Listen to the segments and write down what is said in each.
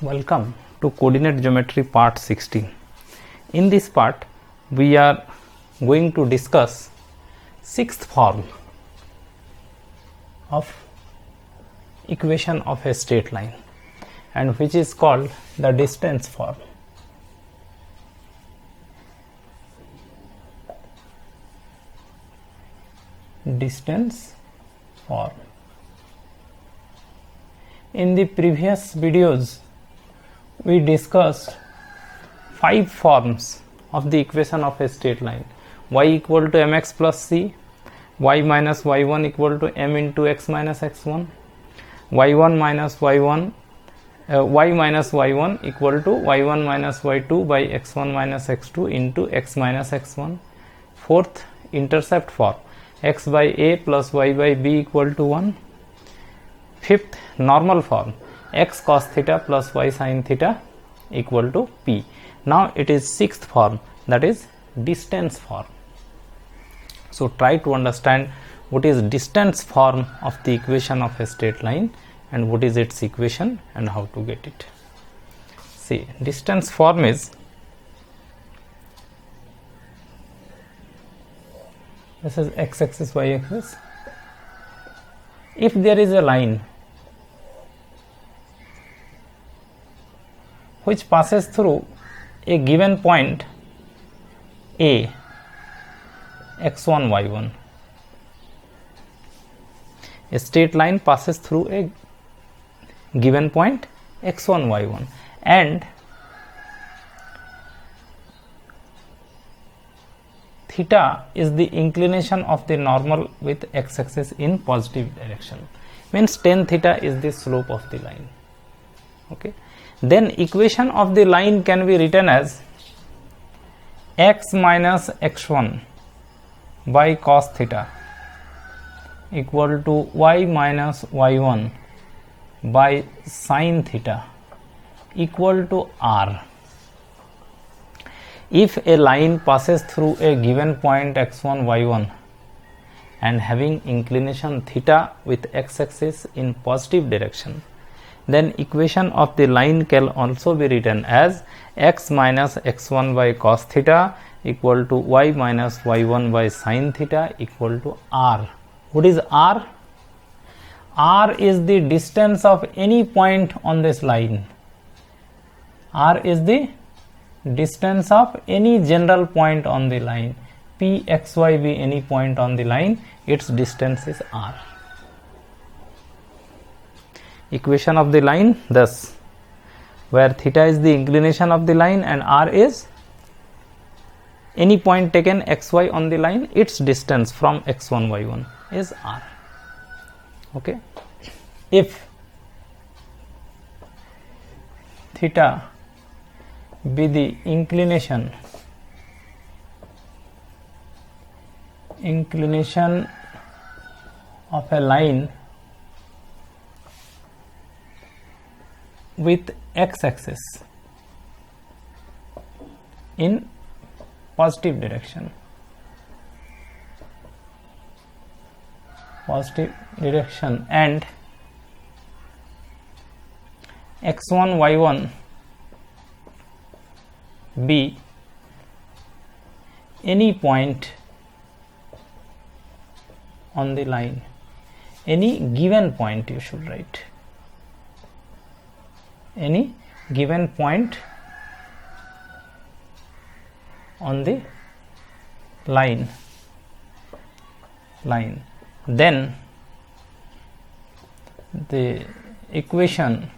Welcome to Coordinate Geometry Part 16. In this part, we are going to discuss sixth form of equation of a straight line, and which is called the distance form. Distance form. In the previous videos, we discussed 5 forms of the equation of a straight line: y equal to mx plus c, y minus y1 equal to m into x minus x1, y1 minus y1 y minus y1 equal to y1 minus y2 by x1 minus x2 into x minus x1. Fourth, intercept form: x by a plus y by b equal to 1. Fifth, normal form: x cos theta plus y sin theta equal to p. Now it is sixth form, that is distance form. So try to understand what is distance form of the equation of a straight line and what is its equation and how to get it. See, distance form is, this is x axis, y axis. If there is a line which passes through a given point a, x1 y1, a straight line passes through a given point x1 y1, and theta is the inclination of the normal with x axis in positive direction, means tan theta is the slope of the line. Okay, then equation of the line can be written as x minus x1 by cos theta equal to y minus y1 by sin theta equal to r. If a line passes through a given point x1 y1 and having inclination theta with x axis in positive direction, then equation of the line can also be written as x minus x1 by cos theta equal to y minus y1 by sin theta equal to r. What is r? R is the distance of any point on this line. R is the distance of any general point on the line. P, x, y be any point on the line, its distance is r. Equation of the line thus, where theta is the inclination of the line and r is any point taken xy on the line, its distance from x1 y1 is r. Okay, if theta be the inclination of a line with x axis in positive direction, and x1 y1 be any point on the line, any given point, you should write any given point on the line, then the equation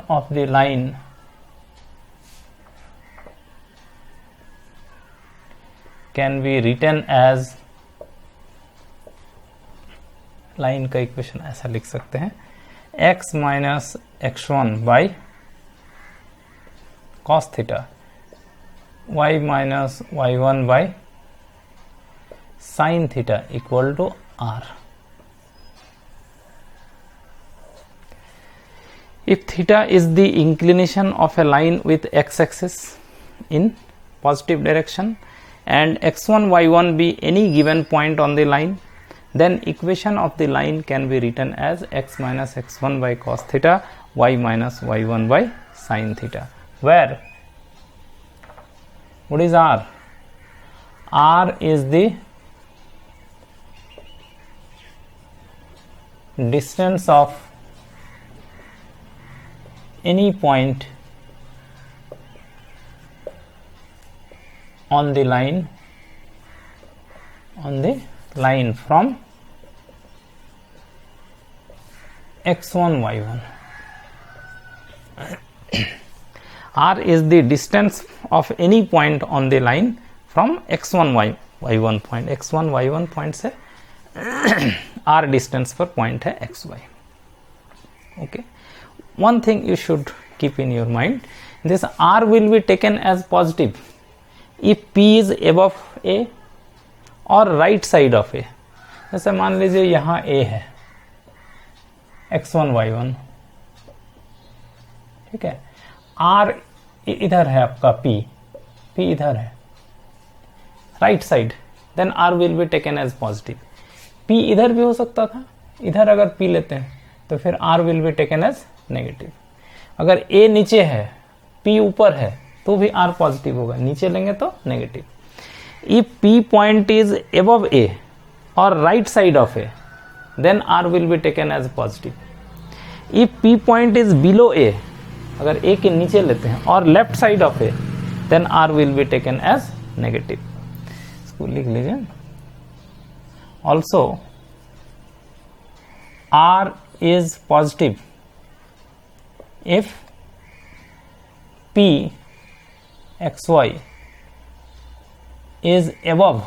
of the line can be written as, line का equation ऐसा लिख सकते हैं, x minus x1 by cos theta, y minus y1 by sin theta equal to r. If theta is the inclination of a line with x-axis in positive direction and x1 y1 be any given point on the line, then equation of the line can be written as x minus x1 by cos theta, y minus y1 by sin theta, where what is r? R is the distance of any point on the line from x1 y1. R is the distance of any point on the line from x1 y1 point. x1 y1 point से r distance पर point है xy. Okay, one thing you should keep in your mind, this r will be taken as positive if p is above a or right side of a. जैसे मान लीजिए यहाँ a है x1 y1, ठीक है, r इधर है आपका p इधर है right side, then r will be taken as positive. p इधर भी हो सकता था, इधर अगर p लेते हैं तो फिर r will be taken as negative. अगर a नीचे है p ऊपर है तो भी r पॉजिटिव होगा, नीचे लेंगे तो negative. If p point is above a और right side of a, then r will be taken as positive. If p point is below a, अगर a के नीचे लेते हैं और left side of a, then r will be taken as negative. इसको लिख लीजिए. Also r is positive if p xy is above,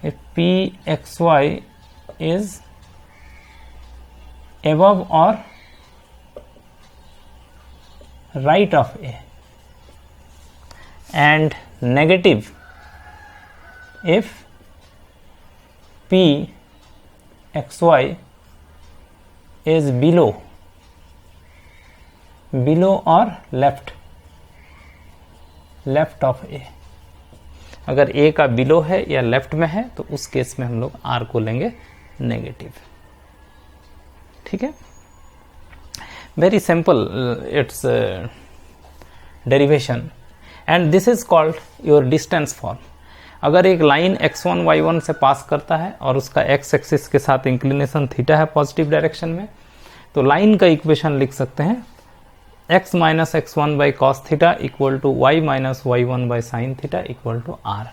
if p xy is above or right of a, and negative if p xy is below or left of a. अगर a का below है या left में है तो उस case में हम लोग r को लेंगे नेगेटिव. ठीक है, very simple it's derivation, and this is called your distance form. अगर एक लाइन x1 y1 से पास करता है और उसका x एक्सिस के साथ इंक्लिनेशन थीटा है पॉजिटिव डायरेक्शन में, तो लाइन का इक्वेशन लिख सकते हैं x minus x1 by cos theta equal to y minus y1 by sine theta equal to r,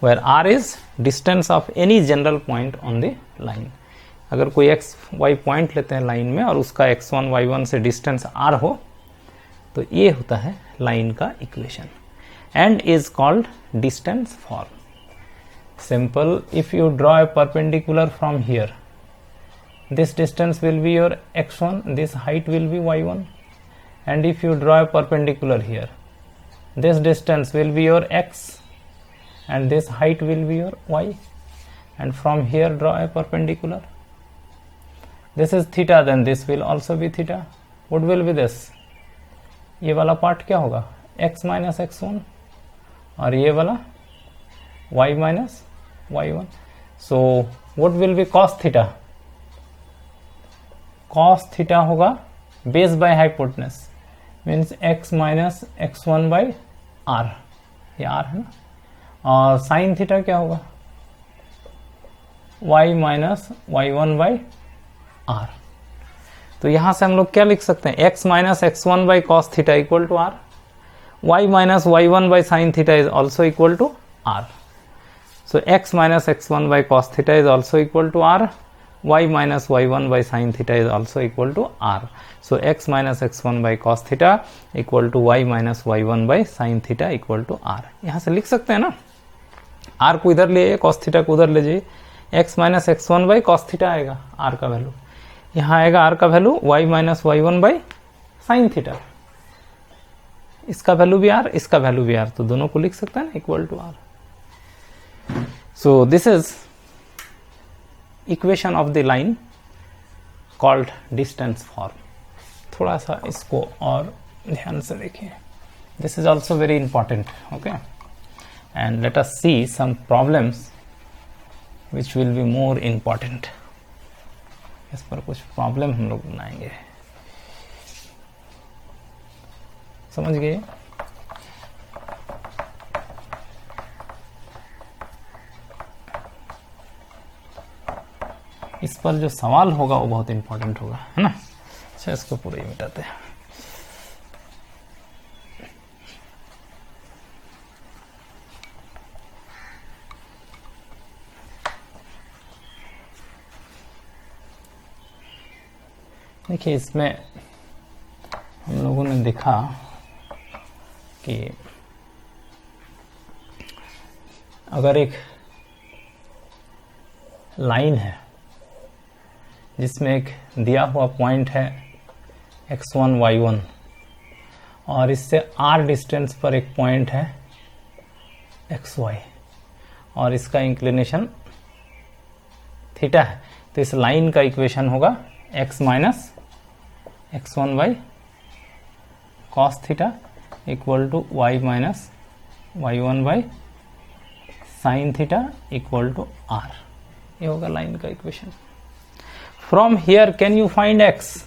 where r is distance of any general point on the line. अगर कोई x y point लेते हैं line में और उसका x1 y1 से distance r हो, तो ये होता है लाइन का equation and is called distance form. Simple, if you draw a perpendicular from here, this distance will be your x1, this height will be y1, and if you draw a perpendicular here, this distance will be your x and this height will be your y, and from here draw a perpendicular. This is theta, then this will also be theta. What will be this? ये वाला part क्या होगा? x minus x1 और ये वाला y minus y1. So what will be cos theta? Cos theta होगा base by hypotenuse, means x minus x1 by r, ये r है ना. और sin theta क्या होगा? y minus y1 by r. तो यहां से हम लोग क्या लिख सकते हैं? x minus x1 by cos theta equal to r, y minus y1 by sin theta is also equal to r. So x minus x1 by cos theta is also equal to r, y minus y1 by sin theta is also equal to r. So x minus x1 by cos theta equal to y minus y1 by sin theta equal to r. यहाँ से लिख सकते हैं ना, r को इधर ले, cos theta को उधर ले जाइए, x minus x1 by cos theta आएगा r का वैल्यू, यहाँ आएगा r का value y minus y1 by sin theta. इसका वैल्यू भी r, इसका वैल्यू भी r, तो दोनों को लिख सकते हैं ना equal to r. So this is equation of the line called distance form. थोड़ा सा इसको और ध्यान से देखिए. This is also very important. Okay. and let us see some problems which will be more important. इस पर कुछ प्रॉब्लम हम लोग बनाएंगे, समझ गए? इस पर जो सवाल होगा वो बहुत इंपॉर्टेंट होगा, है ना? अच्छा, इसको पूरा ही मिटाते हैं. देखिए, इसमें हम लोगों ने देखा कि अगर एक लाइन है जिसमें एक दिया हुआ पॉइंट है x1 y1 और इससे r डिस्टेंस पर एक पॉइंट है xy और इसका इंक्लिनेशन थीटा है, तो इस लाइन का इक्वेशन होगा x minus x1 y cos theta equal to y minus y1 y sine theta equal to r. ये होगा लाइन का equation. From here can you find x?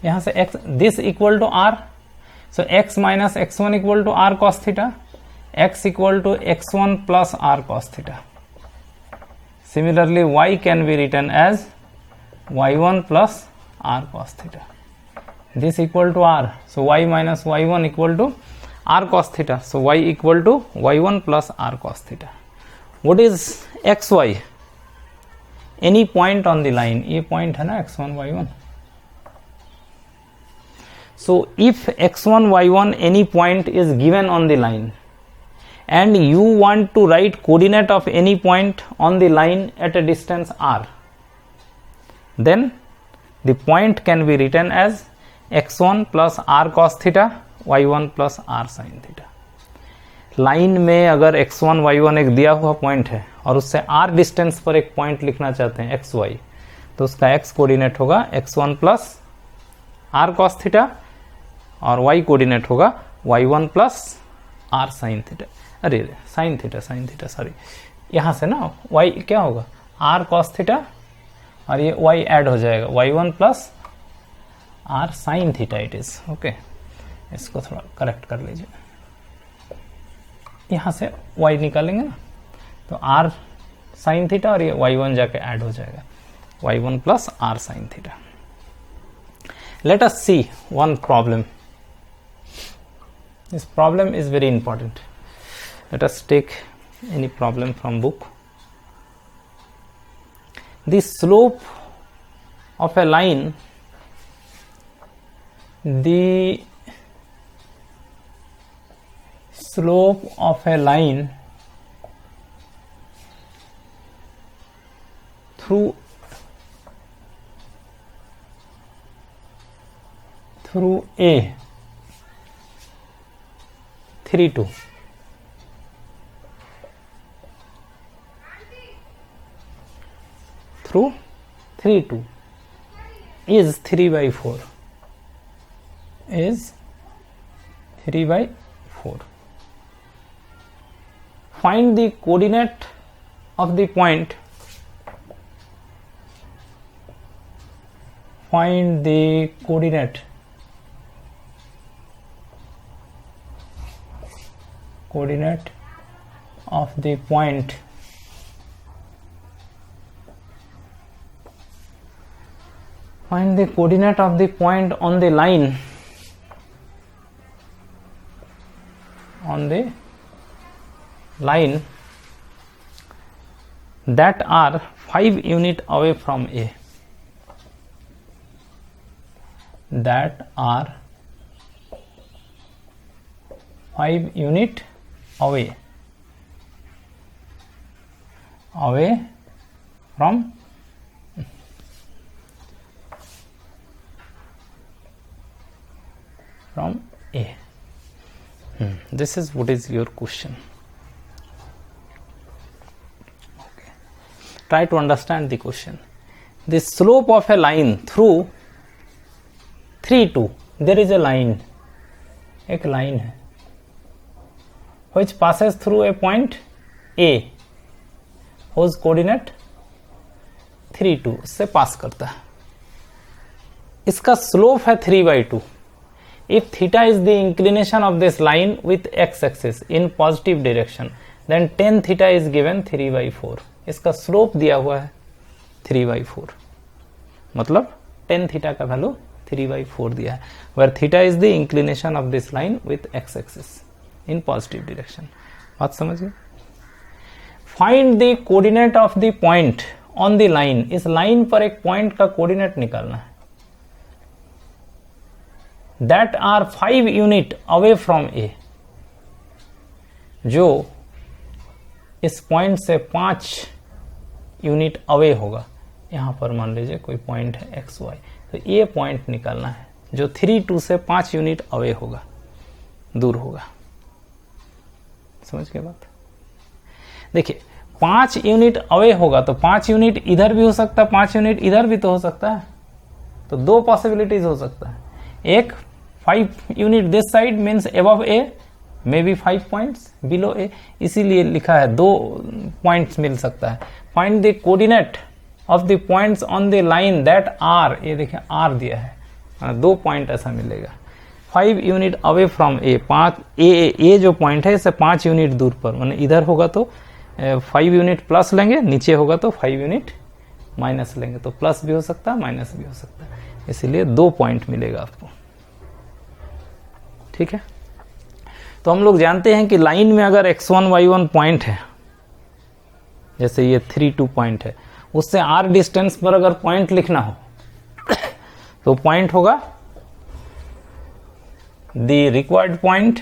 यहां से x, this equal to r, so x minus x1 equal to r cos theta, x equal to x1 plus r cos theta. Similarly y can be written as y1 plus r cos theta. This equal to r, so y minus y1 equal to r cos theta, so y equal to y1 plus r cos theta. What is xy? Any point on the line. ये point है ना x1 y1. So if x1 y1 any point is given on the line and you want to write coordinate of any point on the line at a distance r, then the point can be written as x1 plus r cos theta, y1 plus r sin theta. Line में अगर x1 y1 एक दिया हुआ point है और उससे r distance पर एक पॉइंट लिखना चाहते हैं xy, तो उसका x कोऑर्डिनेट होगा x1 plus r cos theta और y कोऑर्डिनेट होगा y1 plus r sin theta. अरे sin थीटा सॉरी, यहाँ से ना y क्या होगा r cos थीटा और ये y ऐड हो जाएगा y1 plus r sin theta it is. Okay, इसको थोड़ा करेक्ट कर लीजिए. यहाँ से y निकालेंगे ना तो r sin थीटा और ये y1 जाके ऐड हो जाएगा y1 plus r sin theta. Let us see one problem. This problem is very important. Let us take any problem from book. The slope of a line, the slope of a line through A 3 2 through 3 2 is 3 by 4 is 3 by 4. Find the coordinate of the point. Find the coordinate of the point find the coordinate of the point on the line that are 5 units away from A. That are 5 units away from A. This is what is your question. Okay. Try to understand the question. The slope of a line through 3 2. There is a line. एक line है which passes through a point A whose coordinate 3, 2 से पास करता है। इसका slope है 3/2। If theta is the inclination of this line with x-axis in positive direction, then tan theta is given 3/4। इसका slope दिया हुआ है 3/4, मतलब tan theta का वैल्यू 3/4 दिया है, where theta is the inclination of this line with x-axis in positive direction। बात समझ गए? Find the coordinate of the point on the line। इस लाइन पर एक पॉइंट का कोऑर्डिनेट निकालना है। That are 5 unit away from A, जो इस पॉइंट से 5 यूनिट अवे होगा। यहां पर मान लीजिए कोई पॉइंट है एक्स वाई, तो ये पॉइंट निकालना है जो 3, 2 से 5 यूनिट अवे होगा, दूर होगा। समझ के बात? देखिए 5 यूनिट अवे होगा तो 5 यूनिट इधर भी हो सकता है, 5 यूनिट इधर भी तो हो सकता है। तो दो पॉसिबिलिटीज हो सकता है। एक 5 unit this side means above A, may be 5 points below A, इसीलिए लिखा है 2 पॉइंट्स मिल सकता है। Find the coordinate of the points on the line that are, ये देखिए आर दिया है, 2 पॉइंट ऐसा मिलेगा। 5 यूनिट अवे फ्रॉम ए, 5 ए जो पॉइंट है इससे 5 यूनिट दूर पर, माने इधर होगा तो 5 यूनिट प्लस लेंगे, नीचे होगा तो 5 यूनिट माइनस लेंगे, तो प्लस भी हो सकता है माइनस भी हो सकता है, इसलिए 2 पॉइंट मिलेगा आपको। ठीक है, तो हम लोग जानते हैं कि लाइन में अगर x1 y1 पॉइंट है, जैसे ये 3, 2 पॉइंट है, उससे r डिस्टेंस पर अगर पॉइंट लिखना हो तो पॉइंट होगा the required point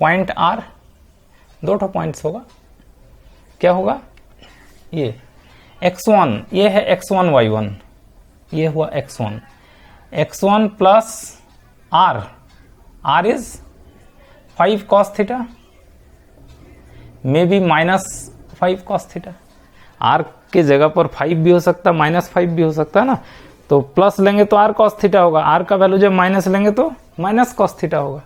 point r, 2 points होगा। क्या होगा? ये x1, ये है x1 y1, ये हुआ x1 plus r is 5 cos theta, may be -5 cos theta. r के जगह पर 5 भी हो सकता है, -5 भी हो सकता है ना, तो प्लस लेंगे तो r cos थीटा होगा, r का वैल्यू जब माइनस लेंगे तो माइनस cos थीटा होगा।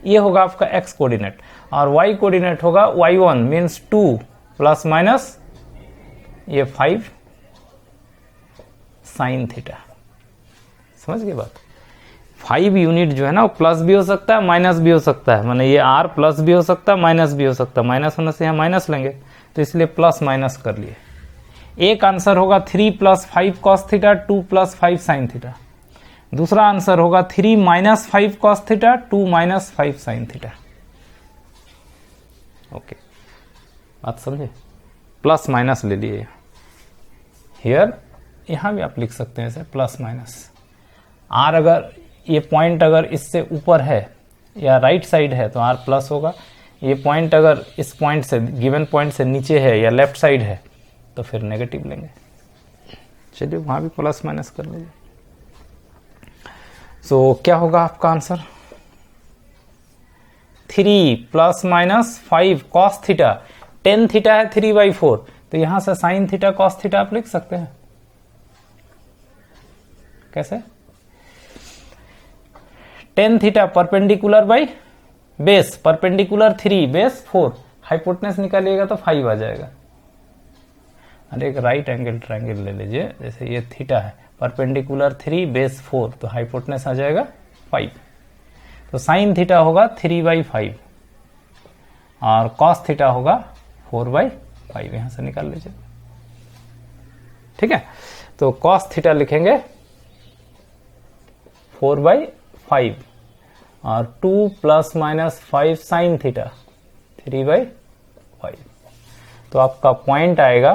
ये होगा आपका x कोऑर्डिनेट, और y कोऑर्डिनेट होगा y1 मीन्स 2 प्लस माइनस ये 5 साइन थीटा। समझ गए बात? 5 यूनिट जो है ना वो प्लस भी हो सकता है माइनस भी हो सकता है, माने ये r प्लस भी हो सकता है माइनस भी हो सकता है, माइनस होने से यहाँ माइनस लेंगे तो इसलिए प्लस माइनस कर लिए। एक आंसर होगा 3 plus 5 cos theta, 2 plus 5 sine theta. दूसरा आंसर होगा 3 minus 5 cos theta, 2 minus 5 sine theta. Okay, बात समझे? प्लस माइनस ले लिए हियर, यहां भी आप लिख सकते हैं ऐसे प्लस माइनस। आर अगर ये पॉइंट अगर इससे ऊपर है या राइट साइड है तो आर प्लस होगा, ये पॉइंट अगर इस पॉइंट से गिवन पॉइंट से नीचे है या लेफ्ट साइड है तो फिर नेगेटिव लेंगे। चलिए वहां भी प्लस माइनस कर लीजिए। सो क्या होगा आपका answer? 3 plus minus 5 cos theta, tan theta है 3/4, तो यहां से साइन थीटा cos थीटा आप लिख सकते हैं। कैसे? tan theta perpendicular by base, perpendicular 3 base 4, hypotenuse निकालिएगा तो 5 आ जाएगा। और एक राइट एंगल ट्रायंगल ले लीजिए, जैसे ये थीटा है, परपेंडिकुलर 3 बेस 4, तो हाइपोटेनस आ जाएगा 5, तो साइन थीटा होगा 3/5 और cos थीटा होगा 4/5, यहां से निकाल लीजिए। ठीक है, तो cos थीटा लिखेंगे 4/5 और 2 प्लस माइनस 5 साइन थीटा 3/5, तो आपका पॉइंट आएगा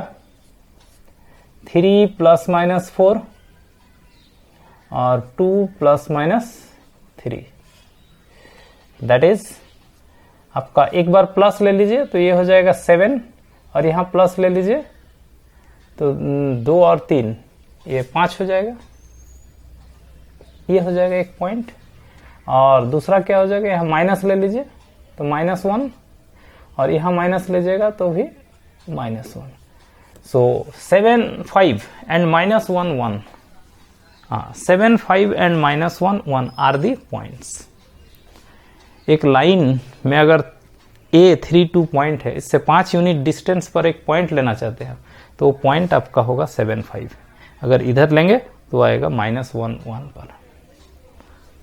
3 प्लस माइनस 4 और 2 प्लस माइनस 3, दैट इज आपका, एक बार प्लस ले लीजिए तो ये हो जाएगा 7, और यहां प्लस ले लीजिए तो 2 और 3 ये 5 हो जाएगा, ये हो जाएगा एक पॉइंट। और दूसरा क्या हो जाएगा, यहाँ माइनस ले लीजिए तो -1, और यहाँ माइनस लीजिएगा तो भी -1, so 7 5 and -1 1, 7 5 and -1 1 are the points. एक लाइन में अगर A32 पॉइंट है, इससे 5 यूनिट डिस्टेंस पर एक पॉइंट लेना चाहते हैं तो पॉइंट आपका होगा 7 5। अगर इधर लेंगे तो आएगा -1 1 पर।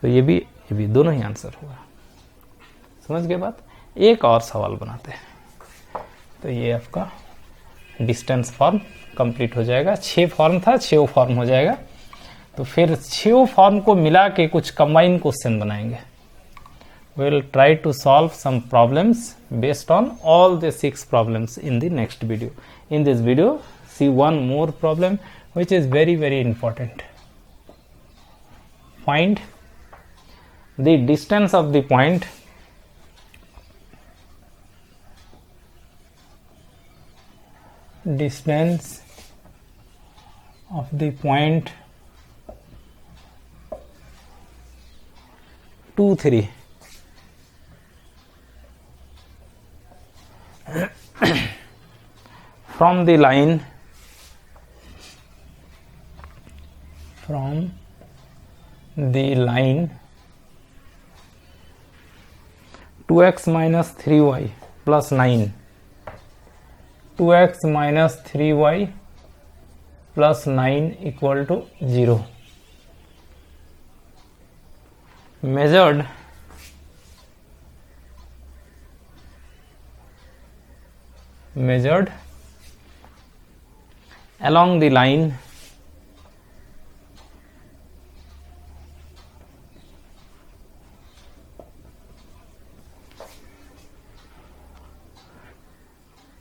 तो ये भी दोनों ही आंसर होगा। समझ गए बात? एक और सवाल बनाते हैं। तो ये आपका डिस्टेंस फॉर्म कंप्लीट हो जाएगा। 6 फॉर्म था, 6 फॉर्म हो जाएगा। तो फिर 6 फॉर्म को मिला के कुछ कंबाइन क्वेश्चन बनाएंगे। We'll try to solve some problems based on all the 6 problems in the next video. In this video, see one more problem which is very, very important. Find the distance of the point point 2 3 from the line 2x minus 3y plus 9, 2x minus 3y plus 9 equal to 0. Measured along the line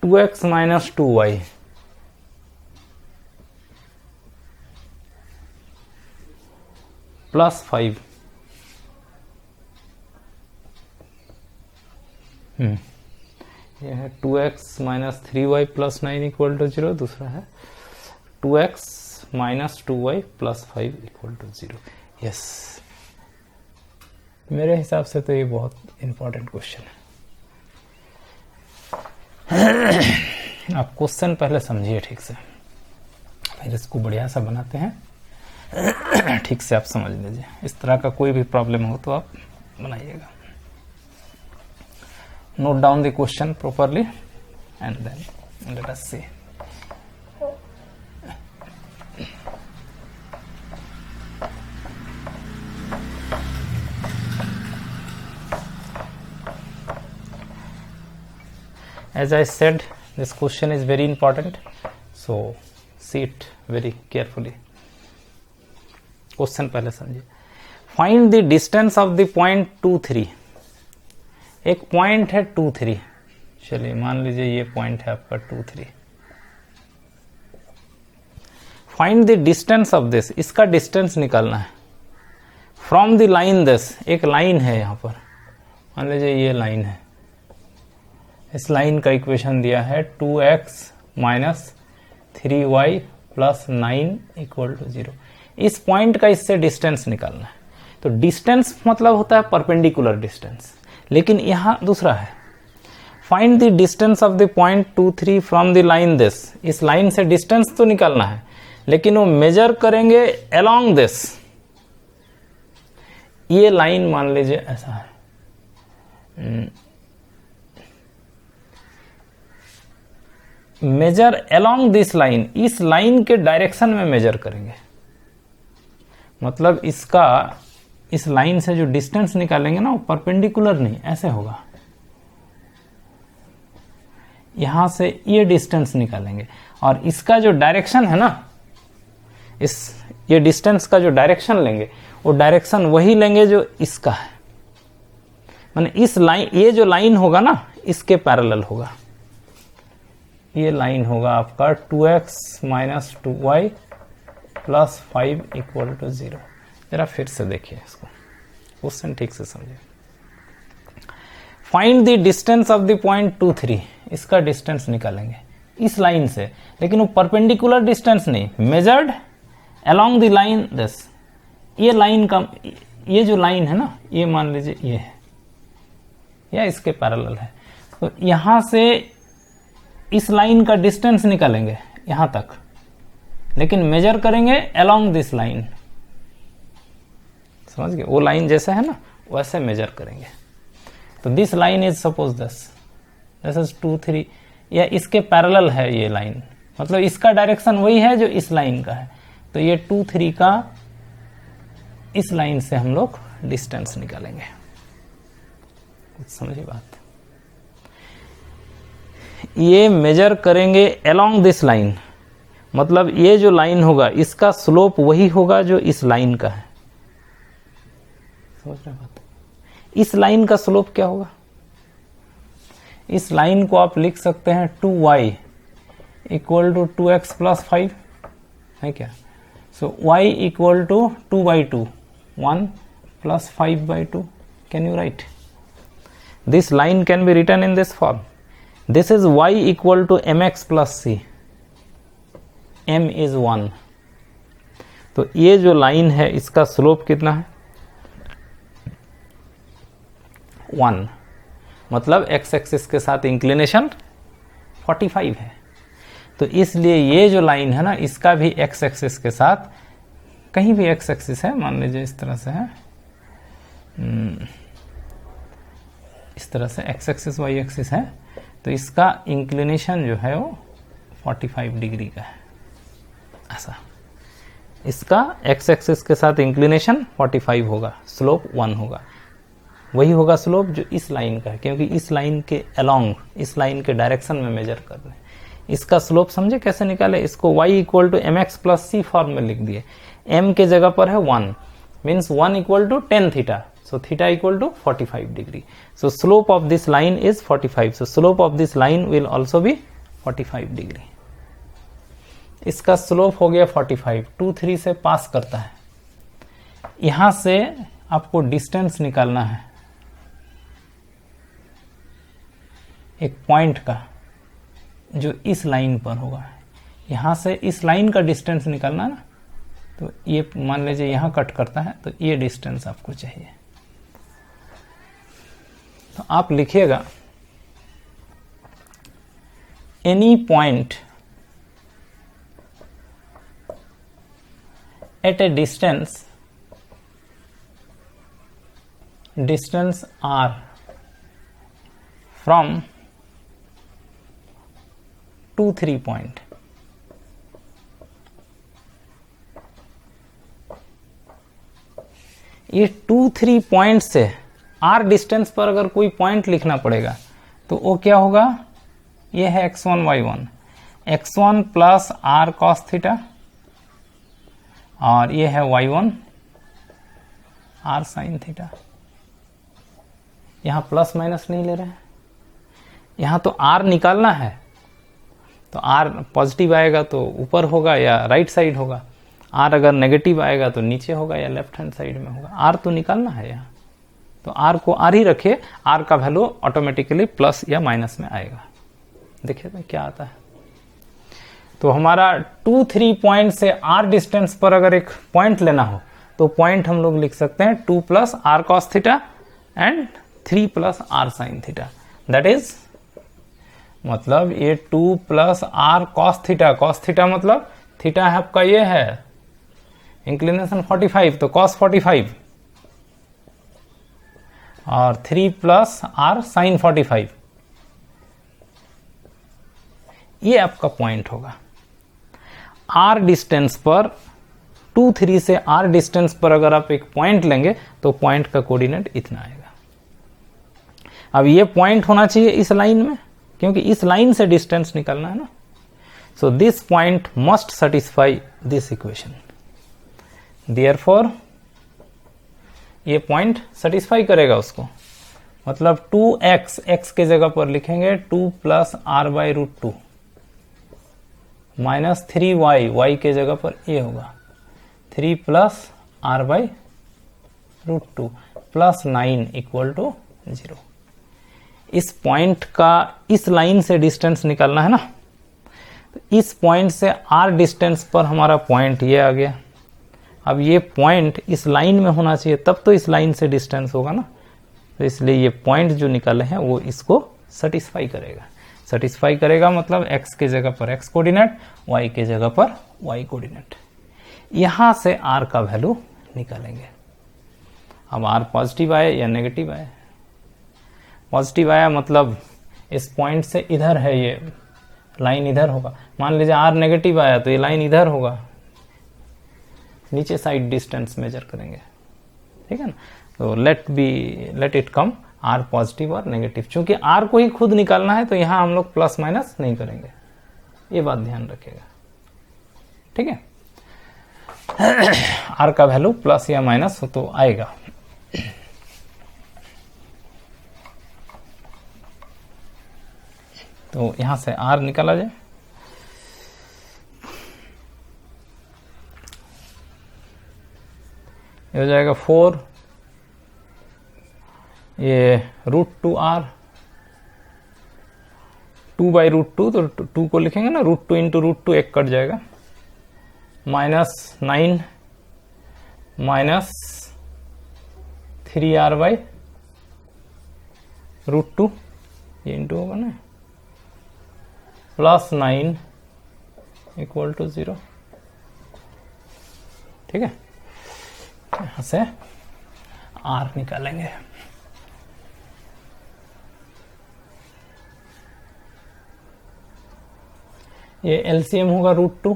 2x minus 2y plus 5. यह है 2x minus 3y plus 9 equal to 0। दूसरा है 2x minus 2y plus 5 equal to 0। Yes, मेरे हिसाब से तो ये बहुत इंपॉर्टेंट क्वेश्चन है। आप क्वेश्चन पहले समझिए ठीक से, फिर इसको बढ़िया सा बनाते हैं। ठीक से आप समझ लीजिए। इस तरह का कोई भी प्रॉब्लम हो तो आप बनाइएगा। Note down the question properly and then let us see. As I said, this question is very important, so see it very carefully. Question पहले समझिए। Find the distance of the point 2 3. एक point है 2 3। चलिए मान लीजिए ये point है आपका 2 3। Find the distance of this, इसका डिस्टेंस निकालना है। फ्रॉम द लाइन दिस, एक लाइन है यहां पर, मान लीजिए ये लाइन है। इस लाइन का इक्वेशन दिया है 2x minus 3y plus 9 equal to 0। इस पॉइंट का इससे डिस्टेंस निकालना है। तो डिस्टेंस मतलब होता है परपेंडिकुलर डिस्टेंस, लेकिन यहां दूसरा है। Find the distance of the point 2 3 from the line this. इस लाइन से डिस्टेंस तो निकालना है, लेकिन वो मेजर करेंगे अलोंग दिस। ये लाइन मान लीजिए ऐसा है, मेजर अलोंग दिस लाइन। इस लाइन के डायरेक्शन में मेजर करेंगे, मतलब इसका इस लाइन से जो डिस्टेंस निकालेंगे ना वो परपेंडिकुलर नहीं, ऐसे होगा। यहां से ये डिस्टेंस निकालेंगे और इसका जो डायरेक्शन है ना, ये डिस्टेंस का जो डायरेक्शन लेंगे वो डायरेक्शन वही लेंगे जो इसका है। माने इस लाइन, ये जो लाइन होगा ना इसके पैरेलल होगा। ये लाइन होगा आपका 2x minus 2y plus 5 equal to 0। जरा फिर से देखिए इसको, क्वेश्चन ठीक से समझिए। Find the distance of the point 2 3। इसका डिस्टेंस निकालेंगे इस लाइन से, लेकिन वो परपेंडिकुलर डिस्टेंस नहीं, measured along the line this. ये लाइन का, ये जो लाइन है ना, ये मान लीजिए ये है या इसके पैरेलल है। तो यहां से इस लाइन का डिस्टेंस निकालेंगे, यहां तक, लेकिन मेजर करेंगे अलोंग दिस लाइन, समझ गए, वो लाइन जैसे है ना वैसे मेजर करेंगे। तो this line is suppose this is 2 3, या इसके पैरेलल है ये लाइन, मतलब इसका डायरेक्शन वही है जो इस लाइन का है। तो ये 2 3 का इस लाइन से हम लोग डिस्टेंस निकालेंगे। कुछ समझिए बात। ये मेजर करेंगे अलोंग दिस लाइन, मतलब ये जो लाइन होगा इसका स्लोप वही होगा जो इस लाइन का है। समझ रहे बात? इस लाइन का स्लोप क्या होगा? इस लाइन को आप लिख सकते हैं 2y equal to 2x plus 5 है क्या? So y equal to 2/2, 1 plus 5/2. Can you write? This line can be written in this form. This is y equal to mx plus c. m is 1. तो ये जो line है इसका slope कितना है? 1, मतलब x एक्सिस के साथ इंक्लिनेशन 45 है। तो इसलिए ये जो लाइन है ना इसका भी x एक्सिस के साथ, कहीं भी x एक्सिस है, मान लीजिए इस तरह से है, इस तरह से x एक्सिस y एक्सिस है, तो इसका इंक्लिनेशन जो है वो 45 डिग्री का है। ऐसा इसका x एक्सिस के साथ इंक्लिनेशन 45 होगा, स्लोप 1 होगा, वही होगा स्लोप जो इस लाइन का है, क्योंकि इस लाइन के अलोंग, इस लाइन के डायरेक्शन में मेजर कर रहे हैं। इसका स्लोप समझे कैसे निकाले? इसको y इक्वल टू mx प्लस सी फॉर्म में लिख दिए। m के जगह पर है 1, means 1 equal to 10 theta, so theta equal to 45 degree. So slope of this line is 45, so slope of this line will also be 45 degree. इसका slope हो गया 45, 2 3 से पास करता है। यहां से आपको डिस्टेंस निकालना है एक पॉइंट का जो इस लाइन पर होगा। यहां से इस लाइन का डिस्टेंस निकालना ना, तो ये मान लीजिए यहां कट करता है, तो ये डिस्टेंस आपको चाहिए। तो आप लिखिएगा any point at a distance r from 2 3 पॉइंट। ये 2 3 पॉइंट से r डिस्टेंस पर अगर कोई पॉइंट लिखना पड़ेगा तो वो क्या होगा? ये है x1 y1, x1 plus r cos theta, और ये है y1 r sin थीटा। यहां प्लस माइनस नहीं ले रहे हैं, यहां तो r निकालना है, तो r पॉजिटिव आएगा तो ऊपर होगा या राइट साइड होगा, r अगर नेगेटिव आएगा तो नीचे होगा या लेफ्ट हैंड साइड में होगा। r तो निकालना है यहाँ, तो r को r ही रखिए, r का वैल्यू ऑटोमेटिकली प्लस या माइनस में आएगा। देखिए तो क्या आता है। तो हमारा 2 3 पॉइंट से r डिस्टेंस पर अगर एक पॉइंट लेना हो तो पॉइंट हम लोग लिख सकते हैं 2 plus r cos theta and 3 plus r sin theta. That is, मतलब ये 2 प्लस r cos थीटा मतलब थीटा है आपका, ये है इंक्लिनेशन 45, तो cos 45, और 3 प्लस r sin 45, ये आपका पॉइंट होगा। r डिस्टेंस पर 2 3 से r डिस्टेंस पर अगर आप एक पॉइंट लेंगे तो पॉइंट का कोऑर्डिनेट इतना आएगा। अब ये पॉइंट होना चाहिए इस लाइन में, क्योंकि इस लाइन से डिस्टेंस निकालना है ना। So this point must satisfy this equation, therefore ये पॉइंट सेटिस्फाई करेगा उसको। मतलब 2x, x के जगह पर लिखेंगे 2 plus r by root 2 minus 3y, y के जगह पर ये होगा 3 plus r by root 2 plus 9 equal to 0। इस पॉइंट का इस लाइन से डिस्टेंस निकालना है ना, तो इस पॉइंट से r डिस्टेंस पर हमारा पॉइंट ये आ गया। अब ये पॉइंट इस लाइन में होना चाहिए, तब तो इस लाइन से डिस्टेंस होगा ना, तो इसलिए ये पॉइंट जो निकाले हैं वो इसको सेटिस्फाई करेगा। सेटिस्फाई करेगा, मतलब x के जगह पर x कोऑर्डिनेट, y के जगह पर y कोऑर्डिनेट। यहां से r का वैल्यू निकालेंगे। अब r पॉजिटिव आए या नेगेटिव आए, पॉजिटिव आया मतलब इस पॉइंट से इधर है, ये लाइन इधर होगा। मान लीजिए r नेगेटिव आया तो ये लाइन इधर होगा, नीचे साइड डिस्टेंस मेजर करेंगे, ठीक है ना। तो let it come r positive और नेगेटिव। चूंकि r को ही खुद निकालना है तो यहां हम लोग प्लस माइनस नहीं करेंगे, ये बात ध्यान रखिएगा, ठीक है। r का वैल्यू प्लस या माइनस हो तो आएगा। तो यहां से r निकाला जाए, ये हो जाएगा 4, ये √2r, 2/√2, तो 2 को लिखेंगे ना, √2 इंटू √2 एक कट जाएगा, -9 माइनस 3r/√2, ये इंटू होगा ना, +9 = 0, ठीक है। यहां से r निकालेंगे। ये एलसीएम होगा √2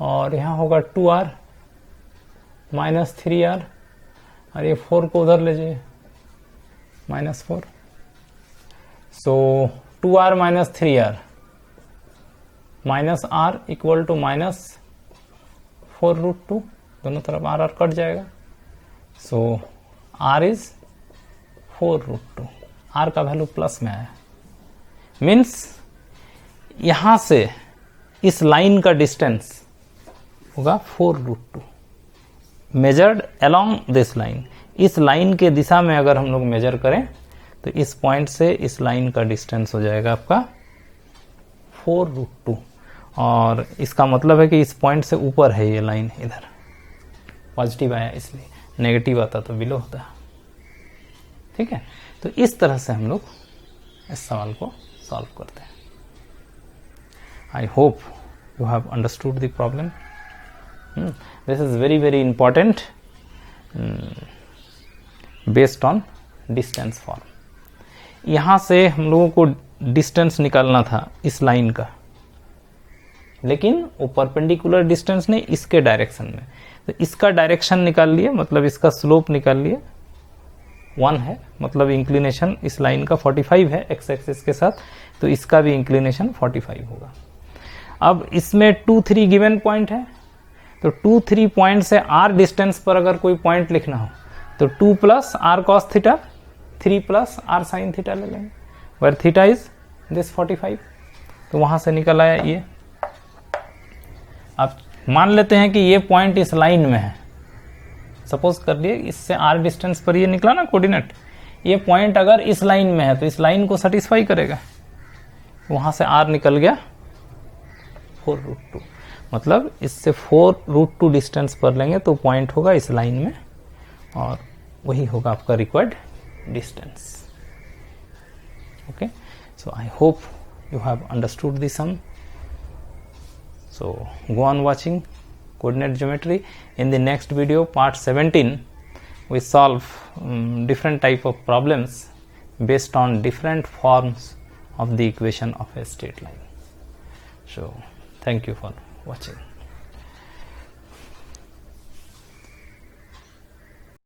और यहां होगा 2r माइनस 3r, और ये 4 को उधर ले जाइए, -4, so 2r minus 3r minus r equal to -4√2, दोनों तरफ r कट जाएगा, सो r इज 4√2। r का वैल्यू प्लस में आया, मीन्स यहां से इस लाइन का डिस्टेंस होगा 4√2 मेजर्ड अलोंग दिस लाइन। इस लाइन के दिशा में अगर हम लोग मेजर करें तो इस पॉइंट से इस लाइन का डिस्टेंस हो जाएगा आपका 4√2, और इसका मतलब है कि इस पॉइंट से ऊपर है ये लाइन, इधर पॉजिटिव आया इसलिए, नेगेटिव आता तो बिलो होता, ठीक है। तो इस तरह से हम लोग इस सवाल को सॉल्व करते हैं। I hope you have understood the problem. This is very very important based on distance form. यहां से हम लोगों को डिस्टेंस निकालना था इस लाइन का, लेकिन वो परपेंडिकुलर डिस्टेंस नहीं, इसके डायरेक्शन में। तो इसका डायरेक्शन निकाल लिए, मतलब इसका स्लोप निकाल लिए, 1 है, मतलब इंक्लिनेशन इस लाइन का 45 है एक्स एक्सिस के साथ, तो इसका भी इंक्लिनेशन 45 होगा। अब इसमें 2, 3 गिवन पॉइंट है, तो 2, 3 पॉइंट से r डिस्टेंस पर अगर कोई पॉइंट लिखना हो तो 2 + r cos theta, 3 + r sin theta ले लेंगे, वेयर थीटा इज दिस 45, तो वहां से निकल आया ये। अब मान लेते हैं कि ये पॉइंट इस लाइन में है, सपोज कर लिए इससे r डिस्टेंस पर ये निकला ना कोऑर्डिनेट, ये पॉइंट अगर इस लाइन में है तो इस लाइन को सेटिस्फाई करेगा, वहां से r निकल गया 4√2, मतलब इससे 4√2 डिस्टेंस पर लेंगे तो पॉइंट होगा इस लाइन में, और वही होगा आपका required distance. Okay, so I hope you have understood the sum. So go on watching coordinate geometry. In the next video, part 17, we solve different type of problems based on different forms of the equation of a straight line. So thank you for watching.